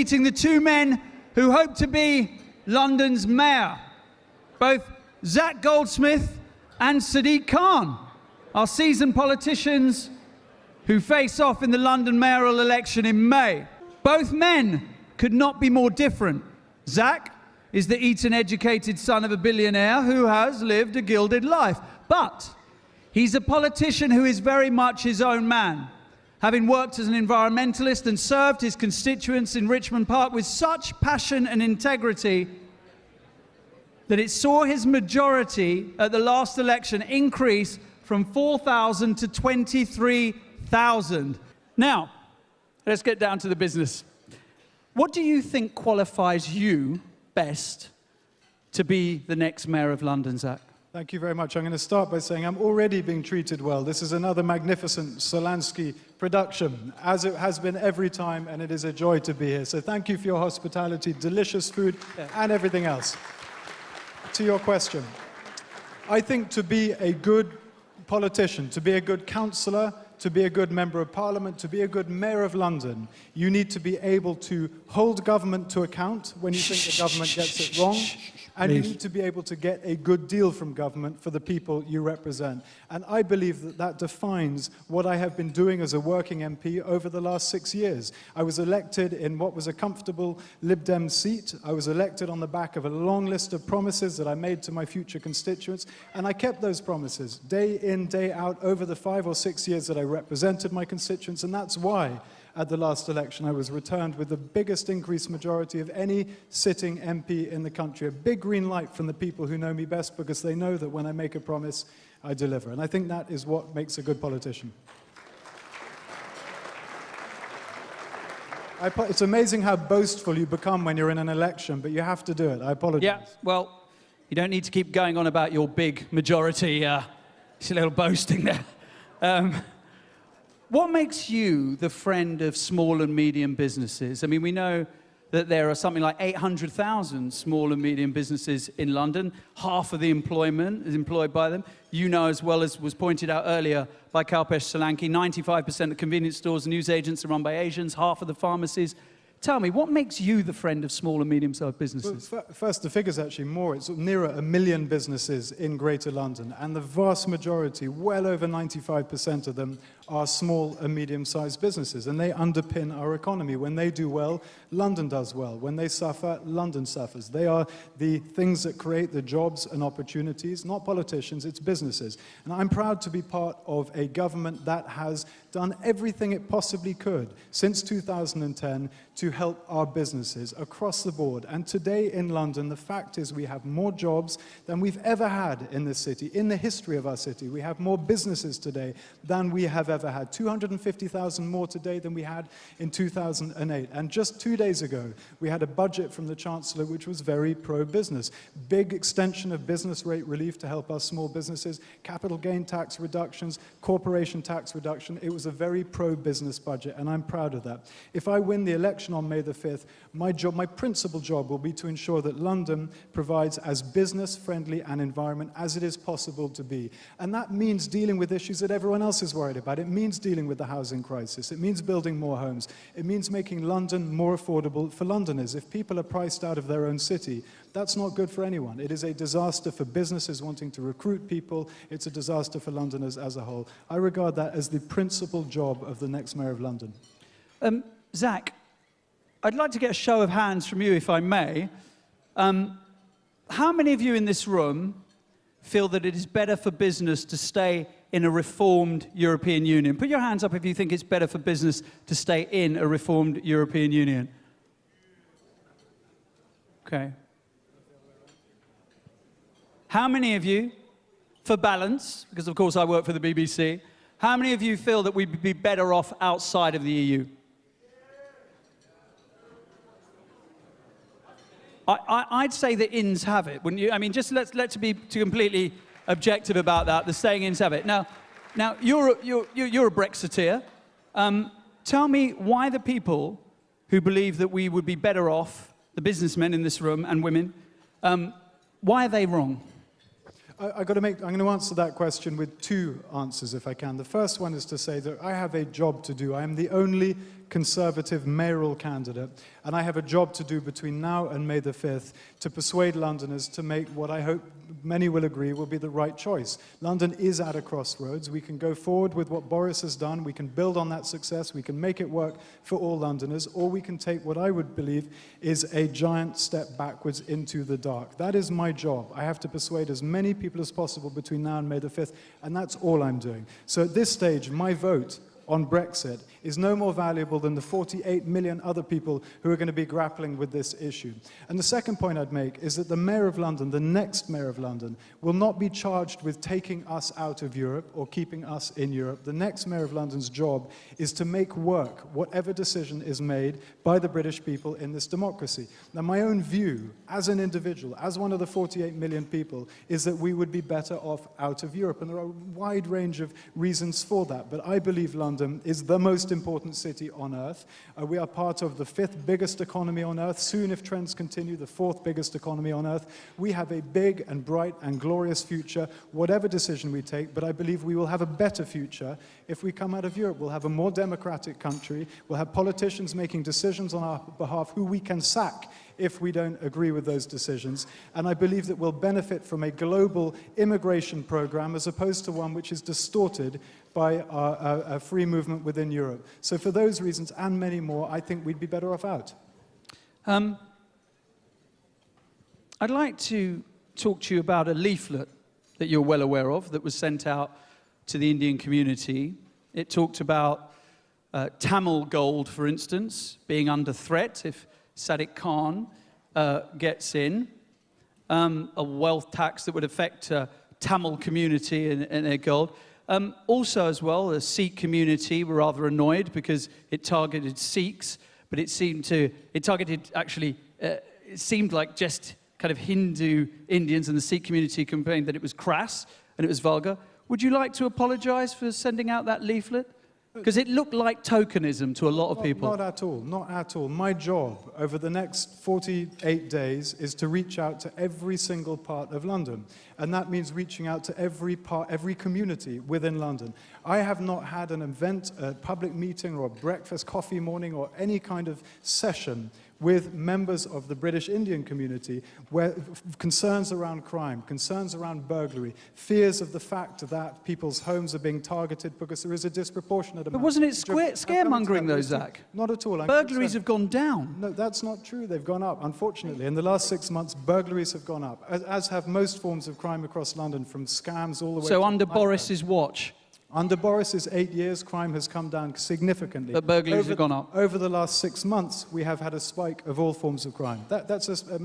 meeting the two men who hope to be London's mayor, both Zac Goldsmith and Sadiq Khan, our seasoned politicians who face off in the London mayoral election in May. Both men could not be more different. Zac is the Eton-educated son of a billionaire who has lived a gilded life. But he's a politician who is very much his own man, having worked as an environmentalist and served his constituents in Richmond Park with such passion and integrity that it saw his majority at the last election increase from 4,000 to 23,000. Now, let's get down to the business. What do you think qualifies you best to be the next mayor of London, Zac? Thank you very much. I'm going to start by saying I'm already being treated well. This is another magnificent Solansky production, as it has been every time, and it is a joy to be here. So thank you for your hospitality, delicious food, and everything else. To your question, I think to be a good politician, to be a good councillor, to be a good member of parliament, to be a good mayor of London, you need to be able to hold government to account when you think the government gets it wrong, and you need to be able to get a good deal from government for the people you represent. And I believe that that defines what I have been doing as a working MP over the last 6 years. I was elected in what was a comfortable Lib Dem seat. I was elected on the back of a long list of promises that I made to my future constituents, and I kept those promises day in, day out over the 5 or 6 years that I represented my constituents, and that's why at the last election I was returned with the biggest increased majority of any sitting MP in the country. A big green light from the people who know me best, because they know that when I make a promise, I deliver. And I think that is what makes a good politician. It's amazing how boastful you become when you're in an election, but you have to do it. I apologize. Yeah, well, you don't need to keep going on about your big majority. It's a little boasting there. What makes you the friend of small and medium businesses? I mean, we know that there are something like 800,000 small and medium businesses in London. Half of the employment is employed by them. You know, as well as was pointed out earlier by Kalpesh Solanki, 95% of convenience stores and newsagents are run by Asians, half of the pharmacies. Tell me, what makes you the friend of small and medium-sized businesses? Well, first, the figure's actually more. It's nearer 1 million businesses in Greater London, and the vast majority, well over 95% of them, are small and medium-sized businesses, and they underpin our economy. When they do well, London does well. When they suffer, London suffers. They are the things that create the jobs and opportunities, not politicians, it's businesses. And I'm proud to be part of a government that has done everything it possibly could since 2010 to help our businesses across the board. And today in London, the fact is we have more jobs than we've ever had in this city, in the history of our city. We have more businesses today than we have ever had. 250,000 more today than we had in 2008. And just 2 days ago, we had a budget from the Chancellor which was very pro-business. Big extension of business rate relief to help our small businesses, capital gain tax reductions, corporation tax reduction. It was a very pro-business budget, and I'm proud of that. If I win the election on May the 5th, my principal job will be to ensure that London provides as business-friendly an environment as it is possible to be. And that means dealing with issues that everyone else is worried about. It means dealing with the housing crisis. It means building more homes. It means making London more affordable for Londoners. If people are priced out of their own city, that's not good for anyone. It is a disaster for businesses wanting to recruit people. It's a disaster for Londoners as a whole. I regard that as the principal job of the next Mayor of London. Zac, I'd like to get a show of hands from you, if I may. How many of you in this room feel that it is better for business to stay in a reformed European Union? Put your hands up if you think it's better for business to stay in a reformed European Union. Okay. How many of you, for balance, because of course I work for the BBC, how many of you feel that we'd be better off outside of the EU? I'd say the ins have it, wouldn't you? I mean, just let's be completely objective about that. The saying ins have it. Now you're a Brexiteer. Tell me why the people who believe that we would be better off, the businessmen in this room and women, why are they wrong? I'm going to answer that question with two answers, if I can. The first one is to say that I have a job to do. I am the only Conservative mayoral candidate, and I have a job to do between now and May the 5th to persuade Londoners to make what I hope many will agree will be the right choice. London is at a crossroads. We can go forward with what Boris has done. We can build on that success. We can make it work for all Londoners, or we can take what I would believe is a giant step backwards into the dark. That is my job. I have to persuade as many people as possible between now and May the 5th, and that's all I'm doing. So at this stage, my vote on Brexit is no more valuable than the 48 million other people who are going to be grappling with this issue. And the second point I'd make is that the Mayor of London, the next Mayor of London, will not be charged with taking us out of Europe or keeping us in Europe. The next Mayor of London's job is to make work whatever decision is made by the British people in this democracy. Now, my own view, as an individual, as one of the 48 million people, is that we would be better off out of Europe. And there are a wide range of reasons for that. But I believe London is the most important city on earth. We are part of the 5th biggest economy on earth. Soon, if trends continue, the 4th biggest economy on earth. We have a big and bright and glorious future, whatever decision we take, but I believe we will have a better future if we come out of Europe. We'll have a more democratic country. We'll have politicians making decisions on our behalf who we can sack if we don't agree with those decisions. And I believe that we'll benefit from a global immigration program as opposed to one which is distorted by a free movement within Europe. So for those reasons and many more, I think we'd be better off out. I'd like to talk to you about a leaflet that you're well aware of that was sent out to the Indian community. It talked about Tamil gold, for instance, being under threat if Sadiq Khan gets in, a wealth tax that would affect Tamil community and their gold. Also, as well, the Sikh community were rather annoyed because it targeted Sikhs, but it seemed like just kind of Hindu Indians, and the Sikh community complained that it was crass and it was vulgar. Would you like to apologize for sending out that leaflet? Because it looked like tokenism to a lot of people. Not at all, not at all. My job over the next 48 days is to reach out to every single part of London. And that means reaching out to every community within London. I have not had an event, a public meeting or a breakfast, coffee morning or any kind of session with members of the British Indian community where concerns around crime, concerns around burglary, fears of the fact that people's homes are being targeted because there is a disproportionate amount. But wasn't it scaremongering though, Zach? Not at all. Burglaries have gone down. No, that's not true. They've gone up, unfortunately. In the last 6 months, burglaries have gone up, as have most forms of crime across London, from scams all the way to... So under Boris's watch? Under Boris's 8 years, crime has come down significantly. But burglaries have gone up. Over the last 6 months, we have had a spike of all forms of crime. That's a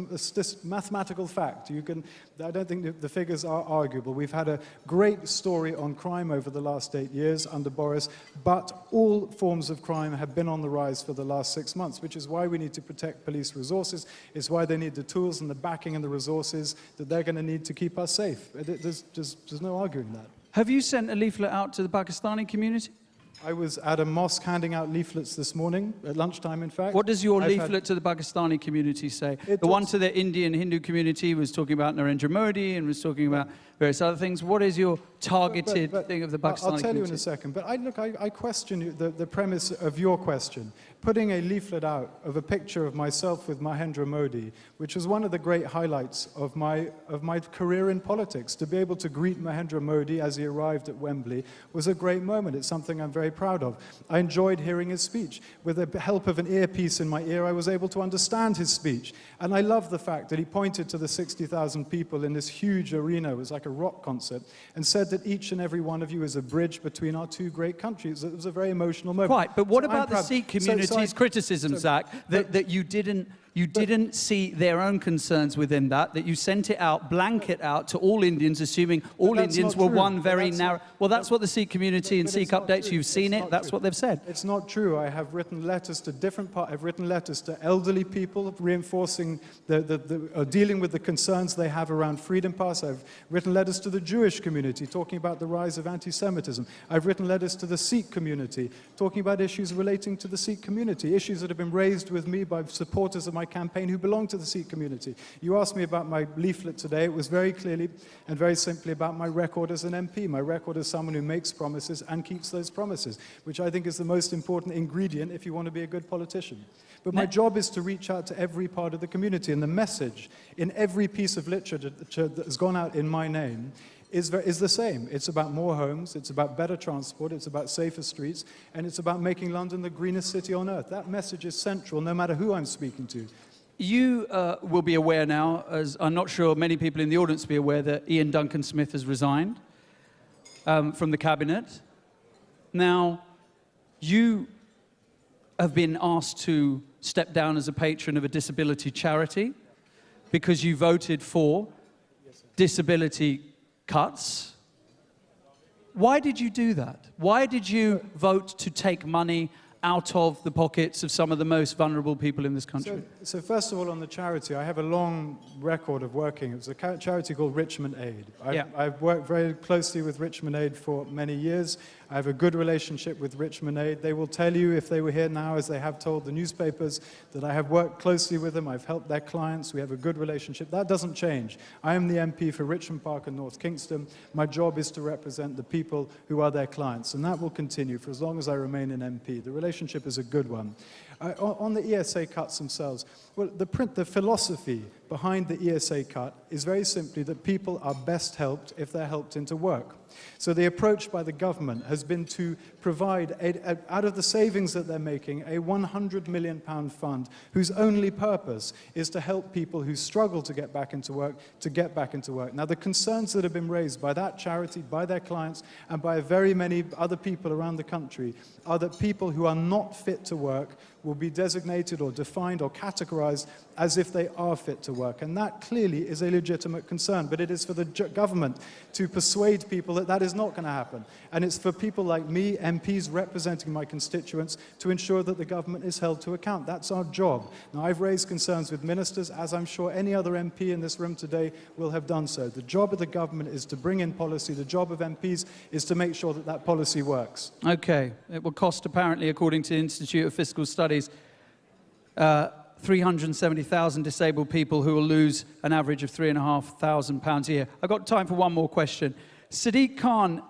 mathematical fact. I don't think the figures are arguable. We've had a great story on crime over the last 8 years under Boris, but all forms of crime have been on the rise for the last 6 months, which is why we need to protect police resources. It's why they need the tools and the backing and the resources that they're going to need to keep us safe. There's no arguing that. Have you sent a leaflet out to the Pakistani community? I was at a mosque handing out leaflets this morning, at lunchtime, in fact. What does your leaflet to the Pakistani community say? The one to the Indian Hindu community was talking about Narendra Modi and was talking about various other things. What is your targeted thing of the Pakistani community? I'll tell you in a second, but I question the premise of your question. Putting a leaflet out of a picture of myself with Mahendra Modi, which was one of the great highlights of my career in politics. To be able to greet Mahendra Modi as he arrived at Wembley was a great moment. It's something I'm very proud of. I enjoyed hearing his speech. With the help of an earpiece in my ear, I was able to understand his speech. And I love the fact that he pointed to the 60,000 people in this huge arena, it was like a rock concert, and said that each and every one of you is a bridge between our two great countries. It was a very emotional moment. Quite, but what about the Sikh community's criticism, Zach, that you didn't see their own concerns within that you sent it out, blanket out to all Indians, assuming all Indians were one very narrow... Well, that's what the Sikh community and Sikh updates, you've seen it, that's what they've said. It's not true. I have written letters to different parts. I've written letters to elderly people, reinforcing dealing with the concerns they have around Freedom Pass. I've written letters to the Jewish community, talking about the rise of anti-Semitism. I've written letters to the Sikh community, talking about issues relating to the Sikh community, issues that have been raised with me by supporters of my my campaign who belong to the Sikh community. You asked me about my leaflet today. It was very clearly and very simply about my record as an MP. My record as someone who makes promises and keeps those promises, which I think is the most important ingredient if you want to be a good politician. But my job is to reach out to every part of the community, and the message in every piece of literature that has gone out in my name is the same. It's about more homes, it's about better transport, it's about safer streets, and it's about making London the greenest city on earth. That message is central no matter who I'm speaking to. You will be aware now, as I'm not sure many people in the audience will be aware, that Ian Duncan Smith has resigned from the cabinet. Now, you have been asked to step down as a patron of a disability charity because you voted for disability cuts. Why did you do that? Why did you vote to take money out of the pockets of some of the most vulnerable people in this country? So first of all, on the charity, I have a long record of working. It was a charity called Richmond Aid. I've worked very closely with Richmond Aid for many years. I have a good relationship with Richmond Aid. They will tell you, if they were here now, as they have told the newspapers, that I have worked closely with them. I've helped their clients. We have a good relationship. That doesn't change. I am the MP for Richmond Park and North Kingston. My job is to represent the people who are their clients, and that will continue for as long as I remain an MP. The relationship is a good one. On the ESA cuts themselves, well, the philosophy behind the ESA cut is very simply that people are best helped if they're helped into work. So the approach by the government has been to provide, out of the savings that they're making, a £100 million fund whose only purpose is to help people who struggle to get back into work, to get back into work. Now, the concerns that have been raised by that charity, by their clients, and by very many other people around the country are that people who are not fit to work will be designated or defined or categorized as if they are fit to work. And that clearly is a legitimate concern. But it is for the government to persuade people that that is not going to happen. And it's for people like me, MPs representing my constituents, to ensure that the government is held to account. That's our job. Now, I've raised concerns with ministers, as I'm sure any other MP in this room today will have done so. The job of the government is to bring in policy. The job of MPs is to make sure that that policy works. Okay. It will cost, apparently, according to the Institute of Fiscal Studies, 370,000 disabled people who will lose an average of £3,500 a year. I've got time for one more question. Sadiq Khan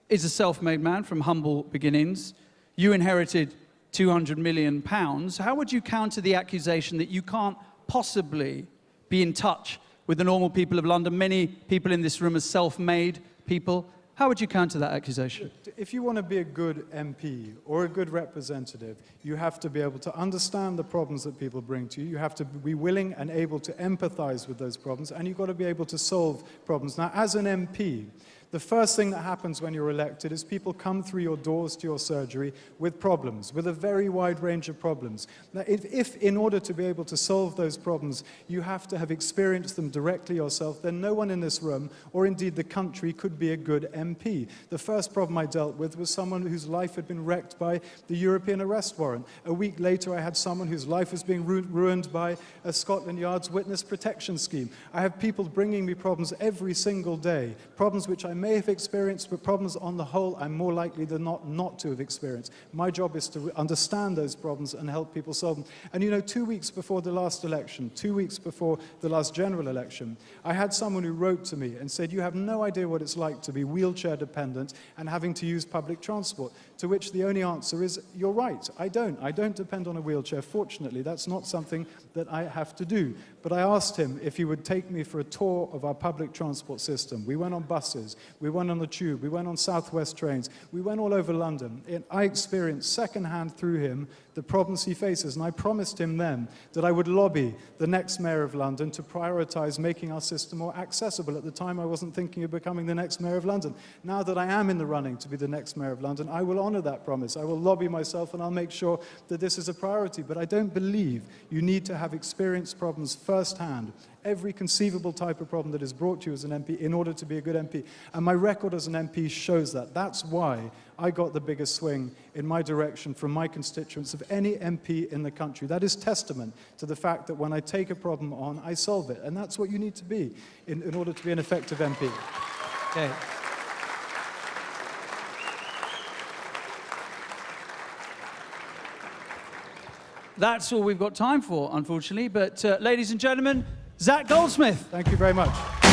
is a self-made man from humble beginnings. You inherited £200 million. How would you counter the accusation that you can't possibly be in touch with the normal people of London? Many people in this room are self-made people. How would you counter that accusation? If you want to be a good MP or a good representative, you have to be able to understand the problems that people bring to you. You have to be willing and able to empathize with those problems, and you've got to be able to solve problems. Now, as an MP, the first thing that happens when you're elected is people come through your doors to your surgery with problems, with a very wide range of problems. Now, if in order to be able to solve those problems, you have to have experienced them directly yourself, then no one in this room, or indeed the country, could be a good MP. The first problem I dealt with was someone whose life had been wrecked by the European arrest warrant. A week later, I had someone whose life was being ruined by a Scotland Yard's witness protection scheme. I have people bringing me problems every single day, problems which I may have experienced, but problems on the whole I'm more likely than not to have experienced. My job is to understand those problems and help people solve them. And you know, 2 weeks before the last election, 2 weeks before the last general election, I had someone who wrote to me and said, "You have no idea what it's like to be wheelchair dependent and having to use public transport." To which the only answer is, "You're right, I don't depend on a wheelchair. Fortunately, that's not something that I have to do." But I asked him if he would take me for a tour of our public transport system. We went on buses, we went on the tube, we went on Southwest trains, we went all over London. And I experienced secondhand through him the problems he faces, and I promised him then that I would lobby the next mayor of London to prioritize making our system more accessible. At the time, I wasn't thinking of becoming the next mayor of London. Now that I am in the running to be the next mayor of London, I will honor that promise. I will lobby myself, and I'll make sure that this is a priority. But I don't believe you need to have experienced problems firsthand, every conceivable type of problem that is brought to you as an MP, in order to be a good MP. And my record as an MP shows that. That's why I got the biggest swing in my direction from my constituents of any MP in the country. That is testament to the fact that when I take a problem on, I solve it. And that's what you need to be in order to be an effective MP. Okay. that's all we've got time for, unfortunately. But ladies and gentlemen, Zac Goldsmith. Thank you very much.